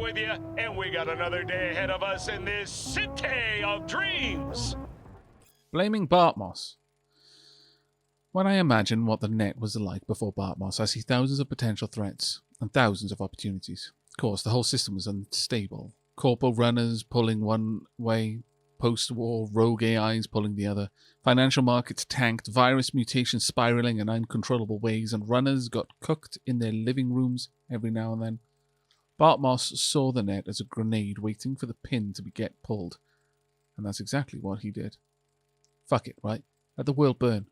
with you, and we got another day ahead of us in this city of dreams. Blaming Bartmoss. When I imagine what the net was like before Bartmoss, I see thousands of potential threats and thousands of opportunities. Of course, the whole system was unstable. Corporal runners pulling one way, post-war rogue AIs pulling the other. Financial markets tanked, virus mutations spiraling in uncontrollable ways, and runners got cooked in their living rooms every now and then. Bartmoss saw the net as a grenade waiting for the pin to get pulled. And that's exactly what he did. Fuck it, right? Let the world burn.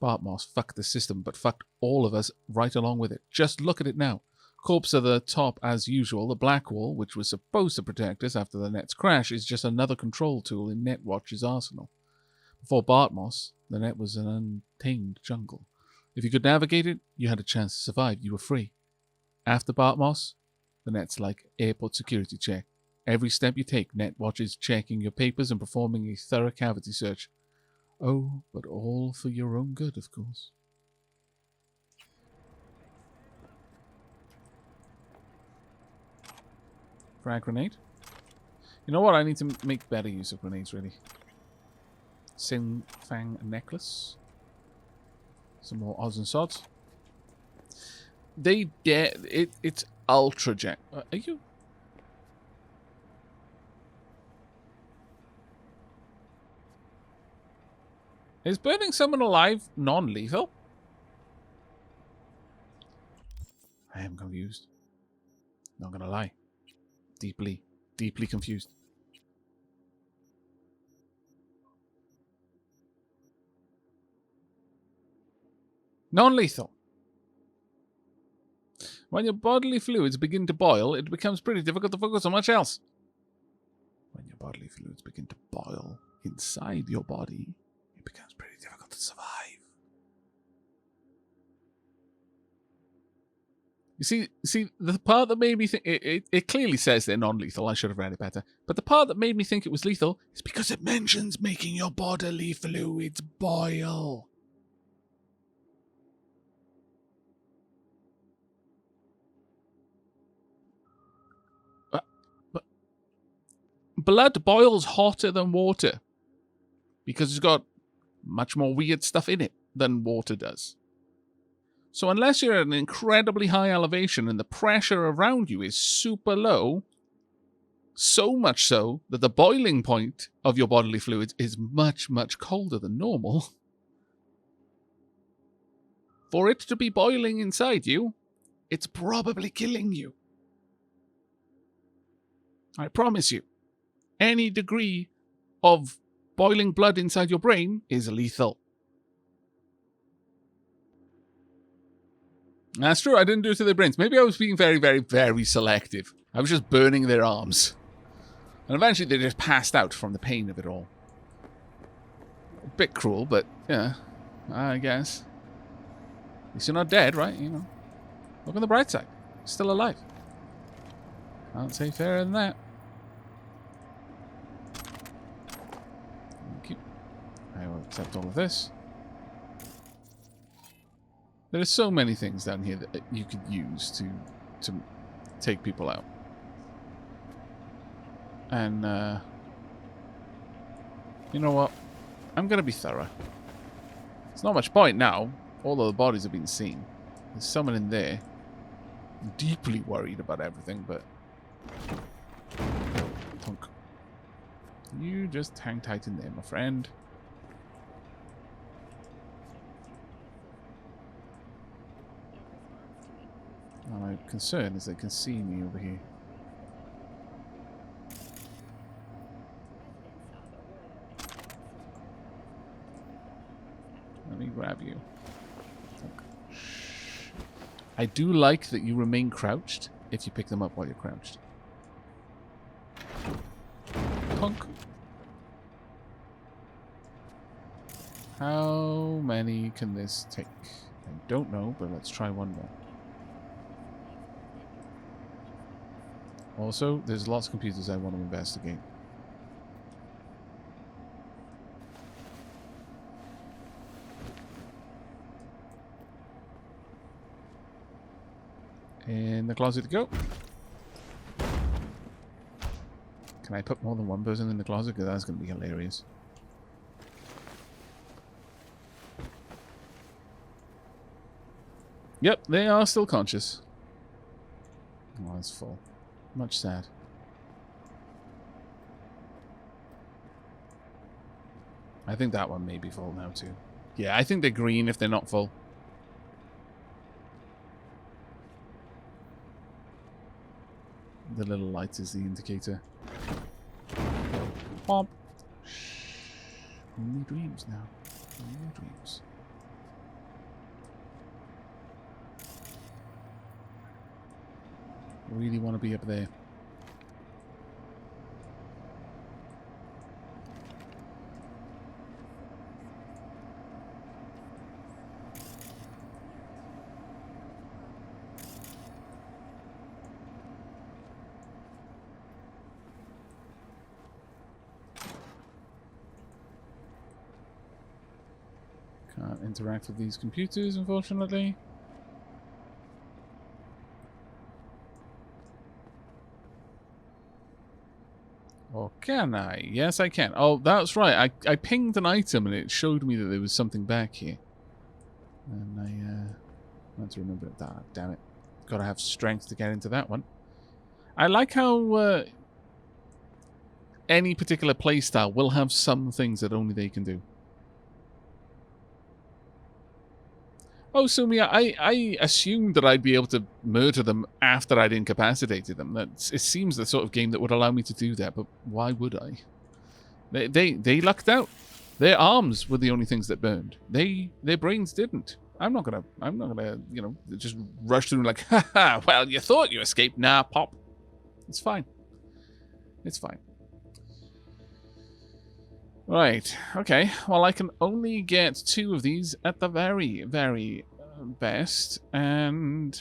Bartmoss fucked the system, but fucked all of us right along with it. Just look at it now. Corpse at the top as usual. The black wall, which was supposed to protect us after the net's crash, is just another control tool in Netwatch's arsenal. Before Bartmoss, the net was an untamed jungle. If you could navigate it, you had a chance to survive. You were free. After Bartmoss, the net's like airport security check. Every step you take, Netwatch is checking your papers and performing a thorough cavity search. Oh, but all for your own good, of course. Frag grenade. You know what? I need to make better use of grenades, really. Sin Fang necklace. Some more odds and sods. It's ultra jack. Are you? Is burning someone alive non-lethal? I am confused. Not gonna lie. Deeply, deeply confused. Non-lethal. When your bodily fluids begin to boil, it becomes pretty difficult to focus on much else. When your bodily fluids begin to boil inside your body, it becomes pretty difficult to survive. You see, the part that made me think... It clearly says they're non-lethal. I should have read it better. But the part that made me think it was lethal is because it mentions making your bodily fluids boil. But blood boils hotter than water because it's got much more weird stuff in it than water does. So unless you're at an incredibly high elevation and the pressure around you is super low, so much so that the boiling point of your bodily fluids is much, much colder than normal, for it to be boiling inside you, it's probably killing you. I promise you, any degree of boiling blood inside your brain is lethal. That's true, I didn't do it to their brains. Maybe I was being very, very, very selective. I was just burning their arms. And eventually they just passed out from the pain of it all. A bit cruel, but yeah, I guess. At least you're not dead, right? You know. Look on the bright side. You're still alive. Can't say fairer than that. Thank you. I will accept all of this. There are so many things down here that you could use to take people out. And, you know what? I'm going to be thorough. There's not much point now. All of the bodies have been seen. There's someone in there. I'm deeply worried about everything, but... Tonk. You just hang tight in there, my friend. My concern is they can see me over here. Let me grab you. Shh. I do like that you remain crouched if you pick them up while you're crouched. Punk. How many can this take? I don't know, but let's try one more. Also, there's lots of computers I want to investigate. In the closet to go. Can I put more than one person in the closet? Because that's going to be hilarious. Yep, they are still conscious. Oh, that's full. Much sad. I think that one may be full now too. Yeah, I think they're green if they're not full. The little light is the indicator. Pop. Shh. Only dreams now. Only dreams. Really want to be up there. Can't interact with these computers, unfortunately. Or can I? Yes, I can. Oh, that's right. I pinged an item and it showed me that there was something back here. And I want to remember that. Damn it. Gotta have strength to get into that one. I like how any particular playstyle will have some things that only they can do. Oh, so Mia, I assumed that I'd be able to murder them after I'd incapacitated them. It seems the sort of game that would allow me to do that, but why would I? They lucked out. Their arms were the only things that burned. Their brains didn't. I'm not gonna, you know, just rush through like, haha, well, you thought you escaped. Nah, pop. It's fine. It's fine. Right, okay. Well, I can only get 2 of these at the very, very best, and...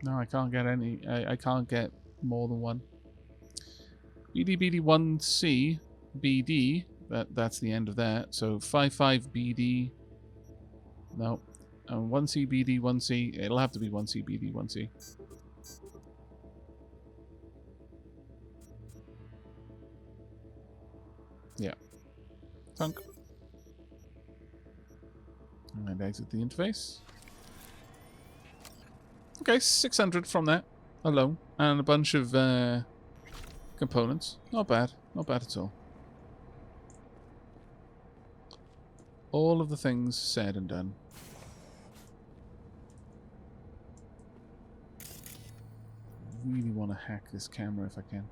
No, I can't get any... I can't get more than one. BD1C, BD, that's the end of that, so 55BD... No. 1C, BD, 1C, it'll have to be 1C, BD, 1C. Yeah. Thunk. And exit the interface. Okay, 600 from that alone. And a bunch of components. Not bad. Not bad at all. All of the things said and done. Really want to hack this camera if I can.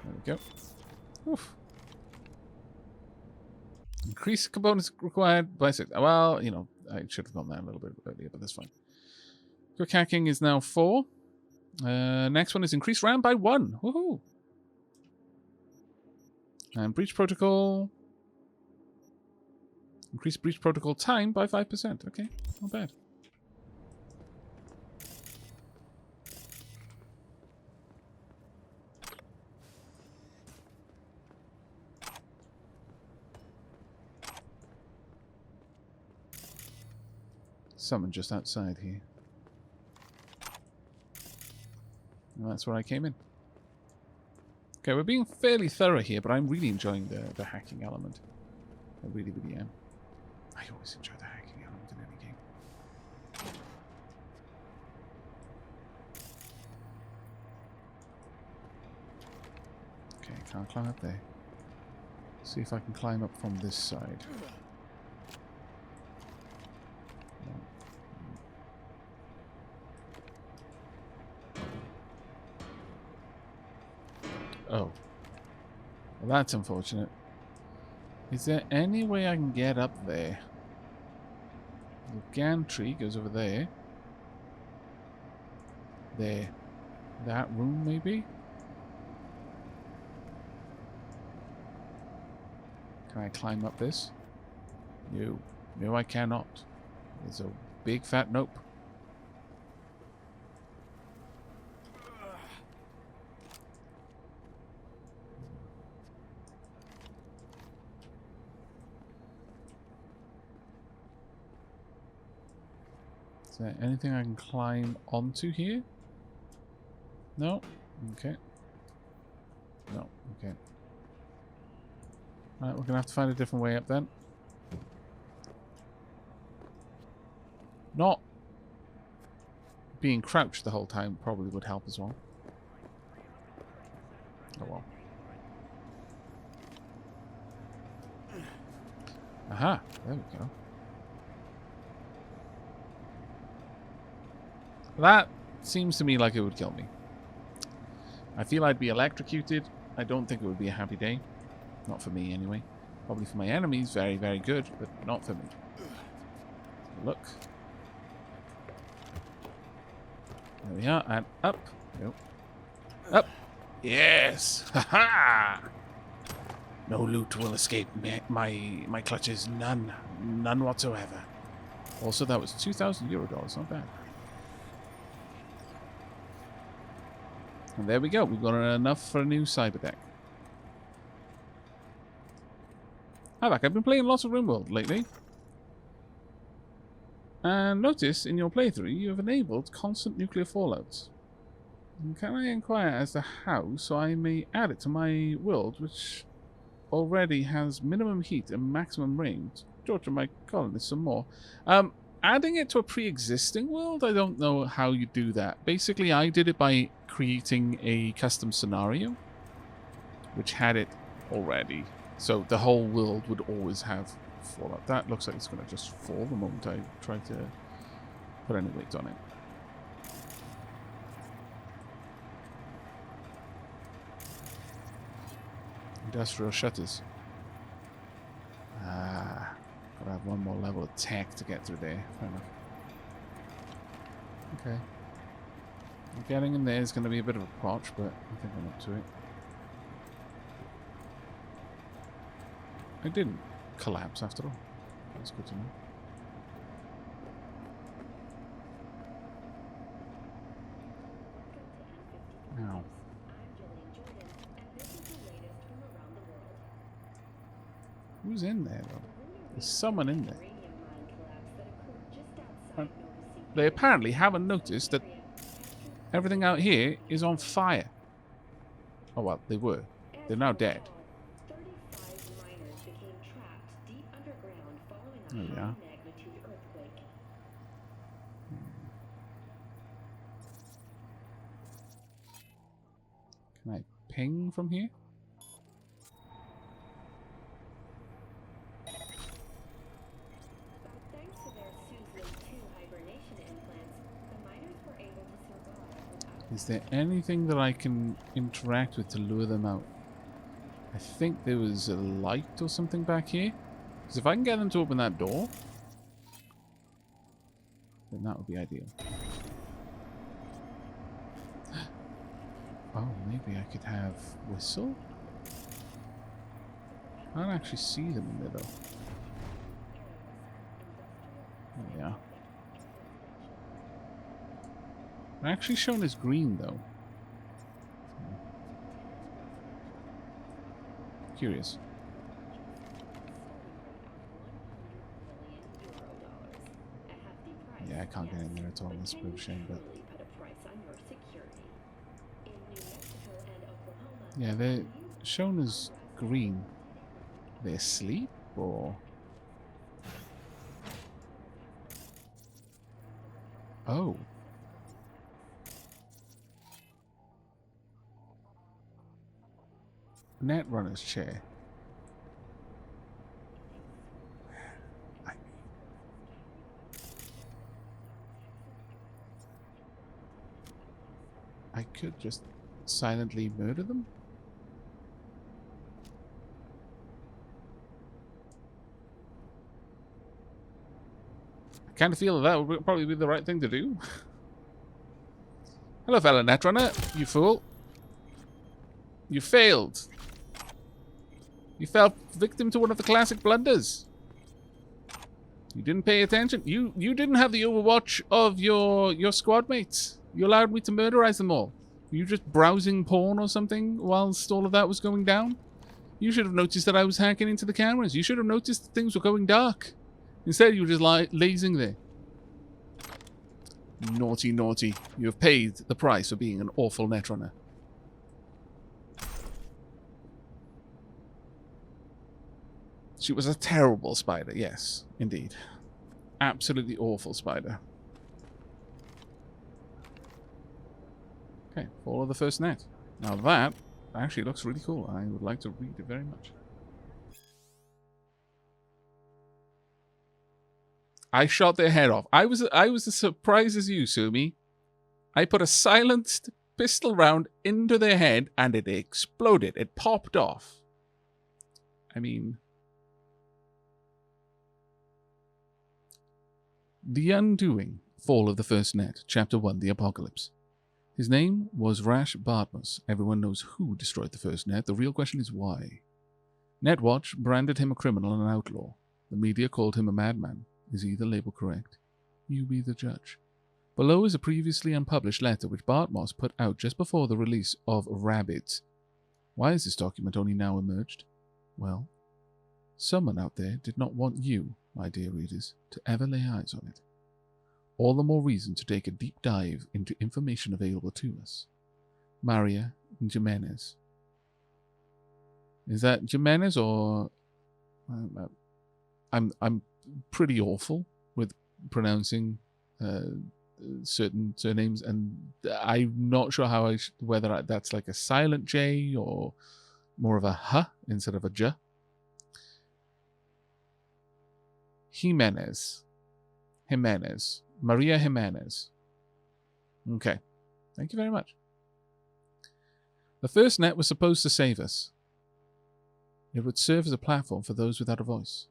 There we go. Oof. Increase components required by 6. Well, you know, I should have gone there a little bit earlier, but that's fine. Quick hacking is now 4. Next one is increase RAM by 1. Woohoo! And breach protocol. Increase breach protocol time by 5%. Okay, not bad. Someone just outside here. And that's where I came in. Okay, we're being fairly thorough here, but I'm really enjoying the hacking element. I really, really am. I always enjoy the hacking element in any game. Okay, can't climb up there. See if I can climb up from this side. Oh. Well, that's unfortunate. Is there any way I can get up there? The gantry goes over there. There. That room, maybe? Can I climb up this? No. No, I cannot. There's a big fat nope. Is there anything I can climb onto here? No? Okay. No, okay. Alright, we're gonna have to find a different way up then. Not being crouched the whole time probably would help as well. Oh well. Aha, there we go. That seems to me like it would kill me. I feel I'd be electrocuted. I don't think it would be a happy day. Not for me, anyway. Probably for my enemies, very, very good, but not for me. Look. There we are, and up. Nope. Up. Yes! Ha-ha! No loot will escape my clutches. None. None whatsoever. Also, that was 2,000 euro dollars. Not bad. And there we go. We've got enough for a new cyberdeck. Aavak, I've been playing lots of RimWorld lately. And notice in your playthrough you have enabled constant nuclear fallouts. Can I inquire as to how, so I may add it to my world, which already has minimum heat and maximum range? Georgia, my colonists, some more. Adding it to a pre-existing world, I don't know how you do that. Basically, I did it by creating a custom scenario, which had it already. So the whole world would always have fallout. That looks like it's going to just fall the moment I try to put any weight on it. Industrial shutters. Ah, gotta have one more level of tech to get through there. Fair enough. Okay. Getting in there is going to be a bit of a crotch, but I think I'm up to it. I didn't collapse after all. That's good to know. Ow. Who's in there, though? There's someone in there. And they apparently haven't noticed that everything out here is on fire. Oh, well, they were. They're now dead. There we are. Can I ping from here? Is there anything that I can interact with to lure them out? I think there was a light or something back here. Because if I can get them to open that door, then that would be ideal. Oh, maybe I could have whistle? I don't actually see them in there, though. There we are. They're actually shown as green, though. Curious. Yeah, I can't get in there at all. That's a bit of a shame, but... yeah, they're shown as green. Are they asleep, or... oh. Netrunner's chair. I could just silently murder them? I kind of feel that would probably be the right thing to do. Hello, fellow Netrunner, you fool. You failed. You fell victim to one of the classic blunders. You didn't pay attention. You didn't have the overwatch of your squad mates. You allowed me to murderize them all. Were you just browsing porn or something whilst all of that was going down? You should have noticed that I was hacking into the cameras. You should have noticed that things were going dark. Instead, you were just lazing there. Naughty, naughty. You have paid the price for being an awful netrunner. She was a terrible spider, yes, indeed. Absolutely awful spider. Okay, follow the first net. Now that actually looks really cool. I would like to read it very much. I shot their head off. I was as surprised as you, Sumi. I put a silenced pistol round into their head and it exploded. It popped off. I mean, The Undoing, Fall of the First Net, Chapter 1, The Apocalypse. His name was Rash Bartmus. Everyone knows who destroyed the first net. The real question is why. Netwatch branded him a criminal and an outlaw. The media called him a madman. Is either label correct? You be the judge. Below is a previously unpublished letter which Bartmoss put out just before the release of Rabbids. Why has this document only now emerged? Well, someone out there did not want you, my dear readers, to ever lay eyes on it. All the more reason to take a deep dive into information available to us. Maria Jimenez. Is that Jimenez or... I'm pretty awful with pronouncing certain surnames, and I'm not sure how whether that's like a silent J or more of a H instead of a J. Jimenez. Maria Jimenez. Okay. Thank you very much. The first net was supposed to save us. It would serve as a platform for those without a voice.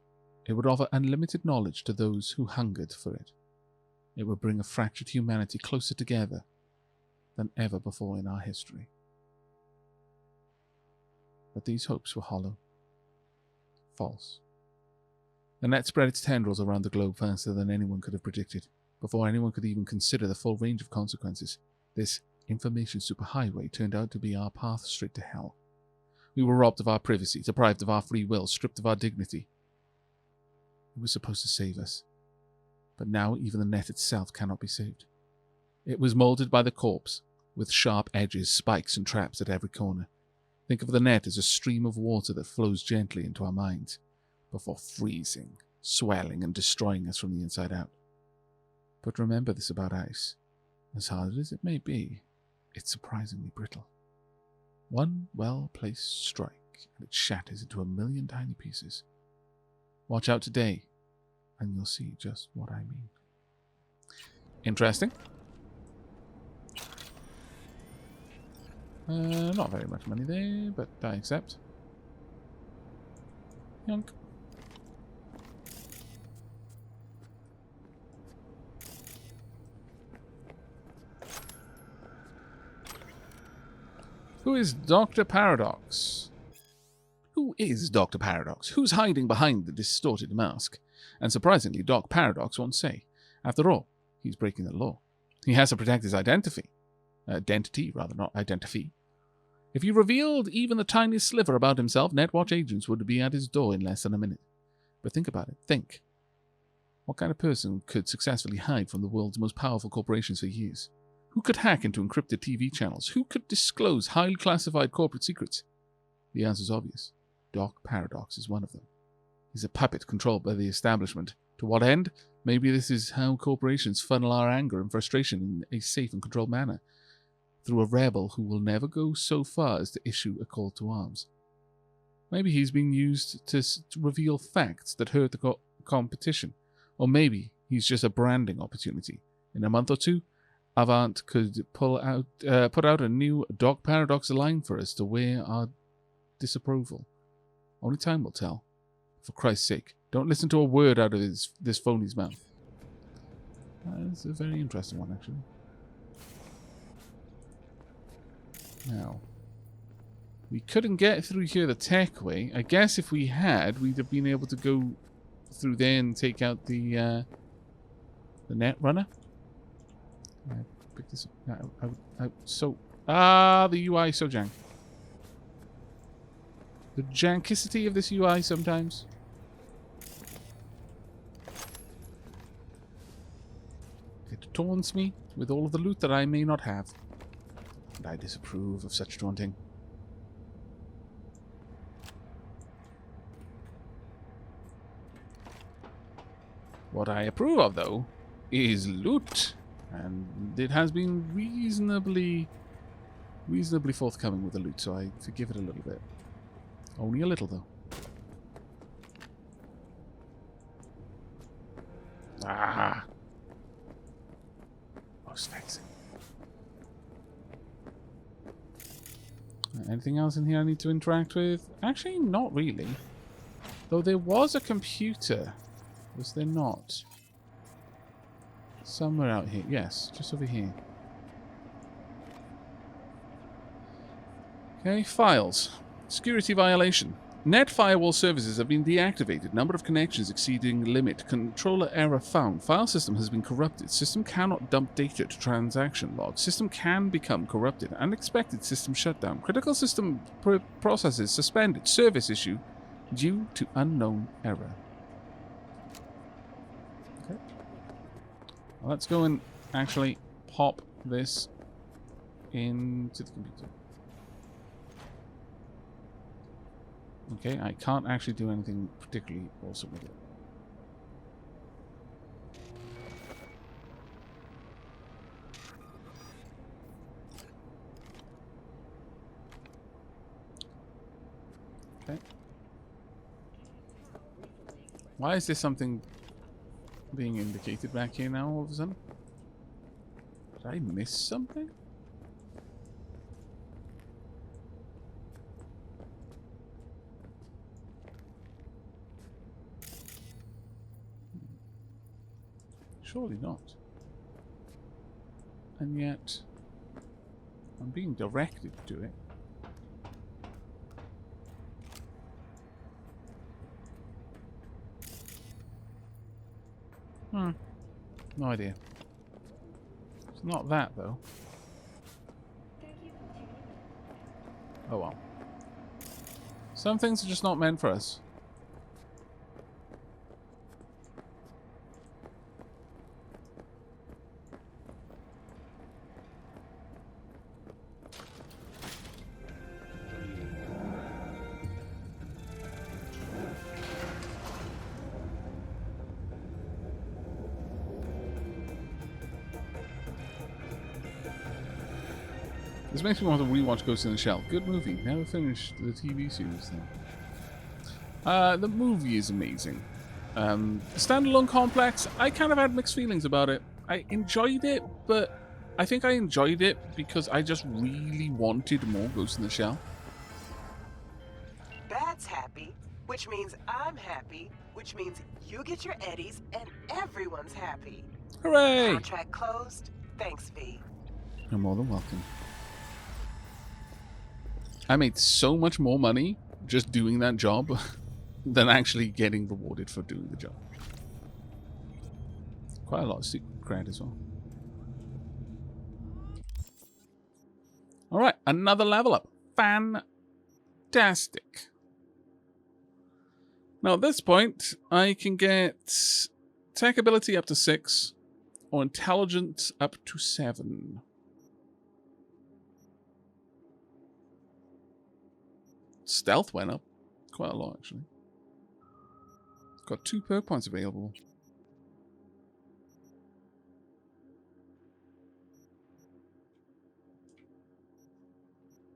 It would offer unlimited knowledge to those who hungered for it. It would bring a fractured humanity closer together than ever before in our history. But these hopes were hollow. False. The net spread its tendrils around the globe faster than anyone could have predicted. Before anyone could even consider the full range of consequences, this information superhighway turned out to be our path straight to hell. We were robbed of our privacy, deprived of our free will, stripped of our dignity. It was supposed to save us. But now even the net itself cannot be saved. It was molded by the corpse, with sharp edges, spikes and traps at every corner. Think of the net as a stream of water that flows gently into our minds, before freezing, swelling and destroying us from the inside out. But remember this about ice. As hard as it may be, it's surprisingly brittle. One well-placed strike, and it shatters into a million tiny pieces. Watch out today, and you'll see just what I mean. Interesting. Not very much money there, but I accept. Yonk. Who is Dr. Paradox? Who is Dr. Paradox? Who's hiding behind the distorted mask? And surprisingly, Doc Paradox won't say. After all, he's breaking the law. He has to protect his identity. Identity, rather, not identity. If he revealed even the tiniest sliver about himself, Netwatch agents would be at his door in less than a minute. But think about it. Think. What kind of person could successfully hide from the world's most powerful corporations for years? Who could hack into encrypted TV channels? Who could disclose highly classified corporate secrets? The answer's obvious. Doc Paradox is one of them. He's a puppet controlled by the establishment. To what end? Maybe this is how corporations funnel our anger and frustration in a safe and controlled manner, through a rebel who will never go so far as to issue a call to arms. Maybe he's being used to reveal facts that hurt the competition. Or maybe he's just a branding opportunity. In a month or two, Aavak could put out a new Doc Paradox line for us to wear our disapproval. Only time will tell. For Christ's sake, don't listen to a word out of this phony's mouth. That's a very interesting one, actually. Now, we couldn't get through here the tech way. I guess if we had, we'd have been able to go through there and take out the net runner. Pick this up. The UI is so jank. The jankicity of this UI sometimes. Get taunts me with all of the loot that I may not have. And I disapprove of such taunting. What I approve of, though, is loot. And it has been reasonably forthcoming with the loot, so I forgive it a little bit. Only a little, though. Ah! Most vexing. Anything else in here I need to interact with? Actually, not really. Though there was a computer. Was there not? Somewhere out here. Yes, just over here. Okay, files. Security violation. Net firewall services have been deactivated. Number of connections exceeding limit. Controller error found. File system has been corrupted. System cannot dump data to transaction log. System can become corrupted. Unexpected system shutdown. Critical system processes suspended. Service issue due to unknown error. Okay. Well, let's go and actually pop this into the computer. Okay, I can't actually do anything particularly awesome with it. Okay. Why is there something being indicated back here now all of a sudden? Did I miss something? Surely not. And yet, I'm being directed to it. No idea. It's not that, though. Oh well. Some things are just not meant for us. This makes me want to rewatch Ghost in the Shell. Good movie. Never finished the TV series though. The movie is amazing. Standalone complex, I kind of had mixed feelings about it. I enjoyed it, but I think I enjoyed it because I just really wanted more Ghost in the Shell. That's happy, which means I'm happy, which means you get your eddies and everyone's happy. Hooray! Contract closed. Thanks, V. You're more than welcome. I made so much more money just doing that job than actually getting rewarded for doing the job. Quite a lot of secret cred as well. Alright, another level up. Fantastic. Now at this point, I can get tech ability up to 6 or intelligence up to 7. Stealth went up quite a lot, actually. Got 2 perk points available.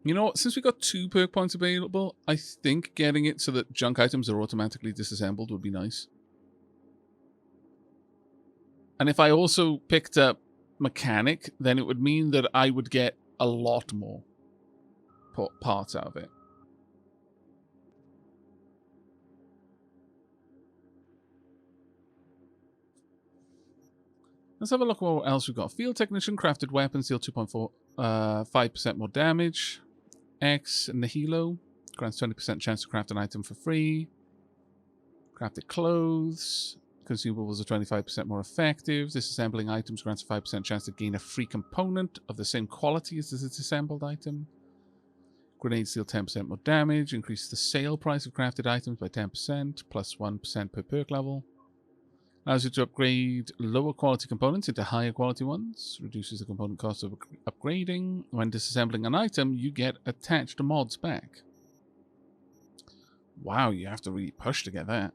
You know what? Since we got 2 perk points available, I think getting it so that junk items are automatically disassembled would be nice. And if I also picked up Mechanic, then it would mean that I would get a lot more parts out of it. Let's have a look at what else we've got. Field Technician, crafted weapons, deal 2.5% more damage. X, Nihilo, grants 20% chance to craft an item for free. Crafted clothes, consumables are 25% more effective. Disassembling items grants a 5% chance to gain a free component of the same quality as the disassembled item. Grenades deal 10% more damage, increase the sale price of crafted items by 10%, plus 1% per perk level. Allows you to upgrade lower quality components into higher quality ones. Reduces the component cost of upgrading. When disassembling an item, you get attached mods back. Wow, you have to really push to get that.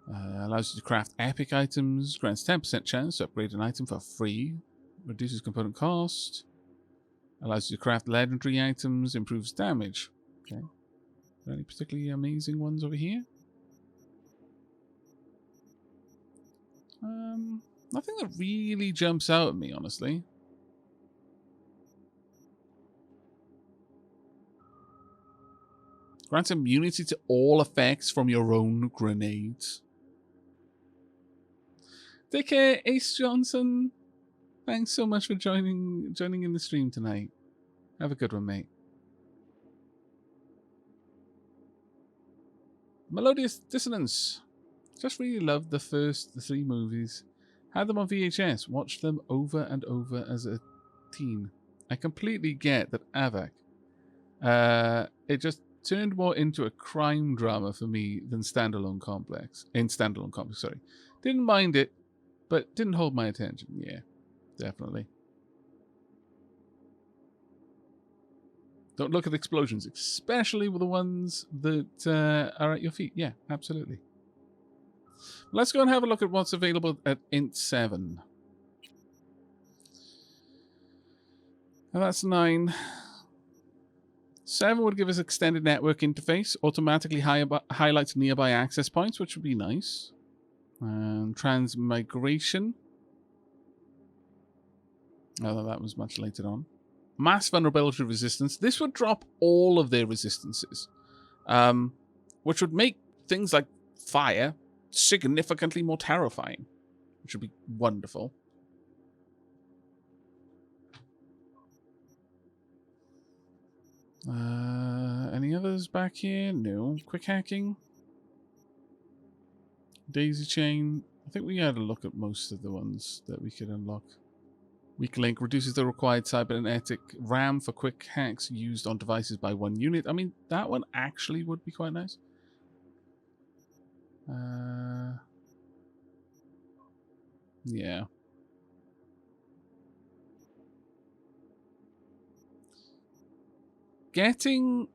Allows you to craft epic items. Grants 10% chance to upgrade an item for free. Reduces component cost. Allows you to craft legendary items. Improves damage. Okay. Are there any particularly amazing ones over here? Nothing that really jumps out at me, honestly. Grants immunity to all effects from your own grenades. Take care, Ace Johnson. Thanks so much for joining in the stream tonight. Have a good one, mate. Melodious Dissonance. Just really loved the first 3 movies. Had them on VHS. Watched them over and over as a teen. I completely get that Aavak. It just turned more into a crime drama for me than Standalone Complex. Sorry. Didn't mind it, but didn't hold my attention. Yeah, definitely. Don't look at explosions, especially with the ones that are at your feet. Yeah, absolutely. Let's go and have a look at what's available at Int 7. And that's 9. 7 would give us extended network interface, automatically highlights nearby access points, which would be nice. Transmigration. Although that was much later on. Mass vulnerability resistance. This would drop all of their resistances, which would make things like fire significantly more terrifying, which would be wonderful. Any others back here? No. Quick hacking. Daisy chain. I think we had a look at most of the ones that we could unlock. Weak link reduces the required cybernetic RAM for quick hacks used on devices by 1 unit. I mean, that one actually would be quite nice. Yeah. Getting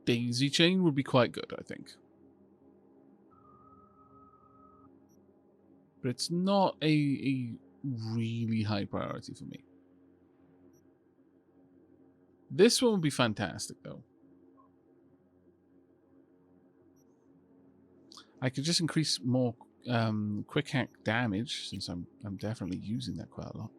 daisy chain would be quite good, I think. But it's not a really high priority for me. This one would be fantastic, though. I could just increase more quick hack damage, since I'm definitely using that quite a lot.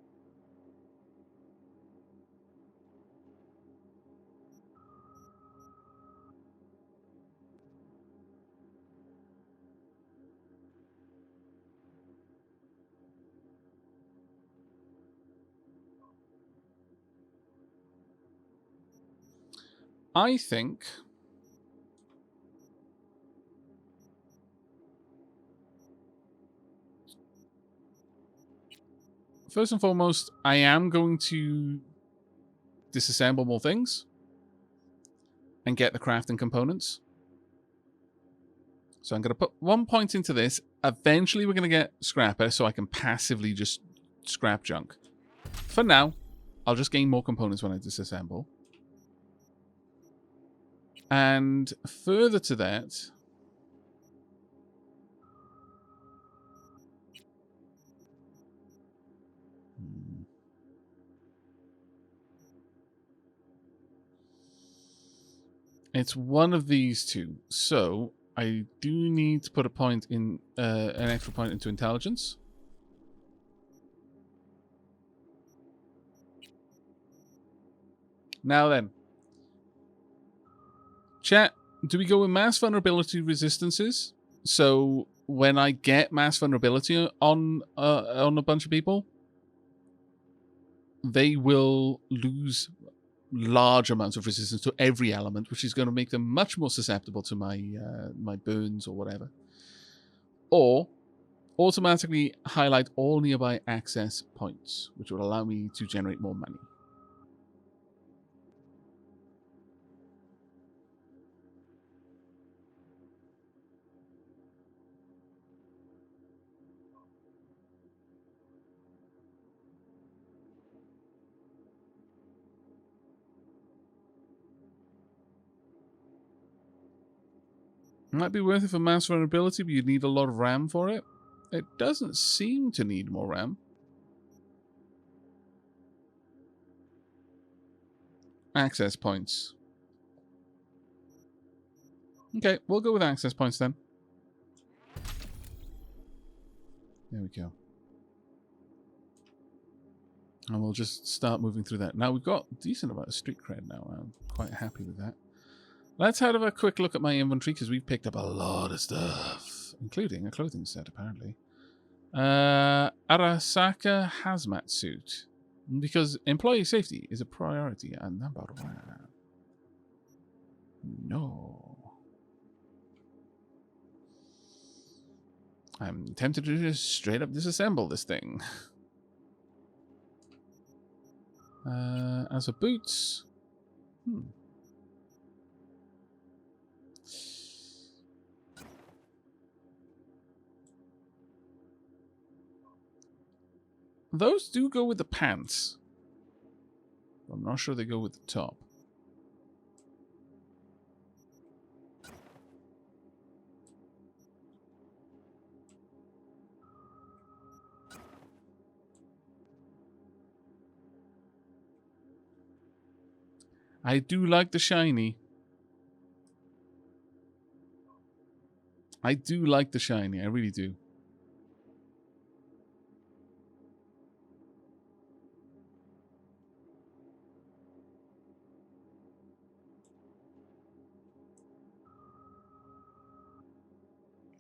I think first and foremost, I am going to disassemble more things and get the crafting components. So I'm going to put 1 point into this. Eventually, we're going to get scrapper, so I can passively just scrap junk. For now, I'll just gain more components when I disassemble. And further to that, it's one of these two. So I do need to put a point in, an extra point into intelligence. Now then, chat, do we go with mass vulnerability resistances? So when I get mass vulnerability on a bunch of people, they will lose large amounts of resistance to every element, which is going to make them much more susceptible to my my burns or whatever. Or automatically highlight all nearby access points, which will allow me to generate more money. Might be worth it for mass vulnerability, but you'd need a lot of RAM for it. It doesn't seem to need more RAM. Access points. Okay, we'll go with access points then. There we go. And we'll just start moving through that. Now, we've got a decent amount of street cred now. I'm quite happy with that. Let's have a quick look at my inventory, because we've picked up a lot of stuff, including a clothing set, apparently. Arasaka hazmat suit. Because employee safety is a priority and number one. No. I'm tempted to just straight up disassemble this thing. As for boots... Those do go with the pants. I'm not sure they go with the top. I do like the shiny. I do like the shiny. I really do.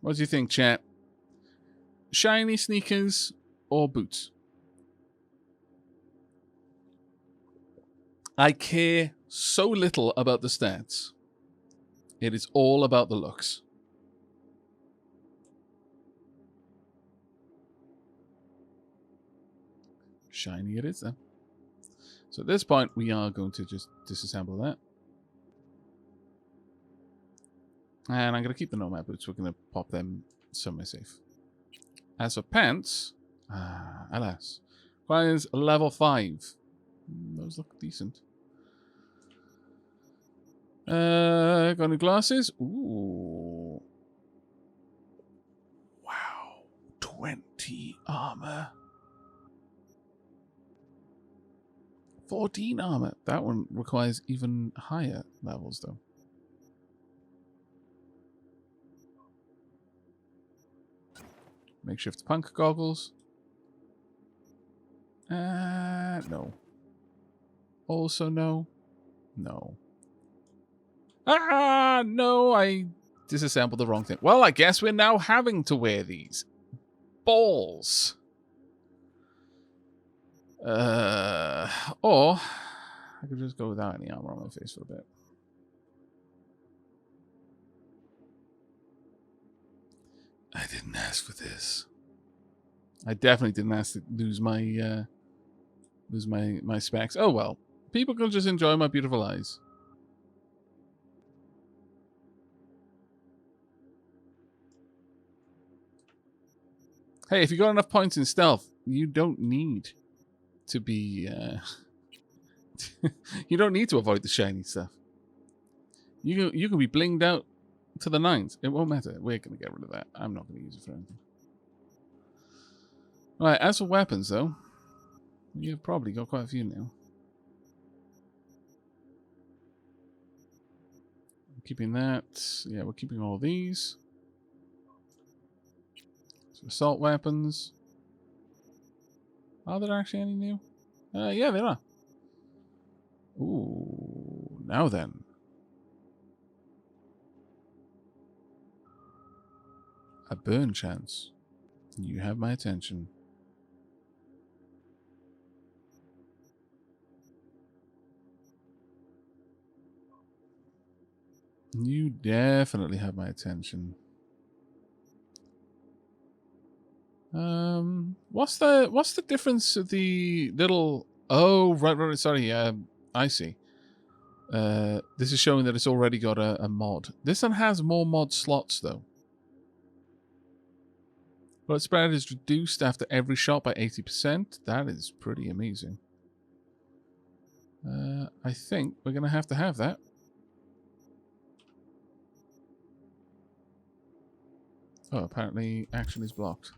What do you think, chat? Shiny sneakers or boots? I care so little about the stats. It is all about the looks. Shiny it is then. So at this point, we are going to just disassemble that. And I'm going to keep the Nomad boots. We're going to pop them somewhere safe. As for pants, alas, requires level 5. Those look decent. Got any glasses? Ooh. Wow. 20 armor. 14 armor. That one requires even higher levels, though. Makeshift punk goggles. No. Also no. No. No, I disassembled the wrong thing. Well, I guess we're now having to wear these. Balls. Or I could just go without any armor on my face for a bit. I didn't ask for this. I definitely didn't ask to lose my my specs. Oh well. People can just enjoy my beautiful eyes. Hey, if you got enough points in stealth, you don't need to be you don't need to avoid the shiny stuff. You can be blinged out to the nines. It won't matter. We're going to get rid of that. I'm not going to use it for anything. Right, as for weapons, though, you've probably got quite a few now. Keeping that. Yeah, we're keeping all these. So assault weapons. Are there actually any new? Yeah, there are. Ooh, now then. A burn chance. You have my attention. You definitely have my attention. What's the difference of the little... Oh, right, sorry, I see. This is showing that it's already got a mod. This one has more mod slots, though. Bullet spread is reduced after every shot by 80%. That is pretty amazing. I think we're going to have that. Oh, apparently action is blocked.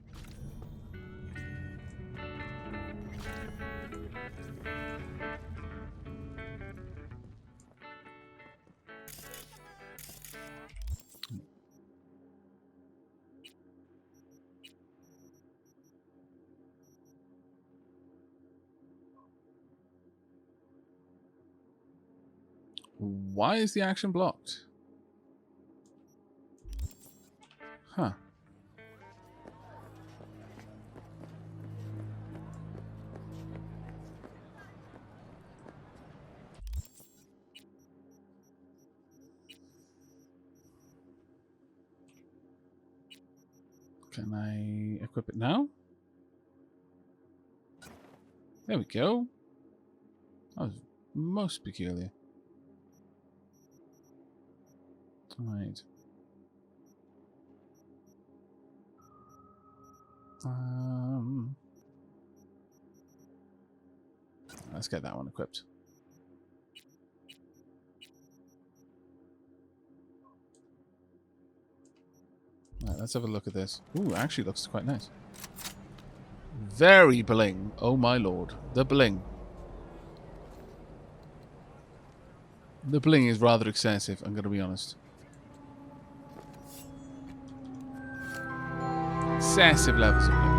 Why is the action blocked? Huh. Can I equip it now? There we go. That was most peculiar. Right. Let's get that one equipped. Right, let's have a look at this. Ooh, actually looks quite nice. Very bling. Oh my lord. The bling. The bling is rather excessive, I'm going to be honest. Excessive levels of bling.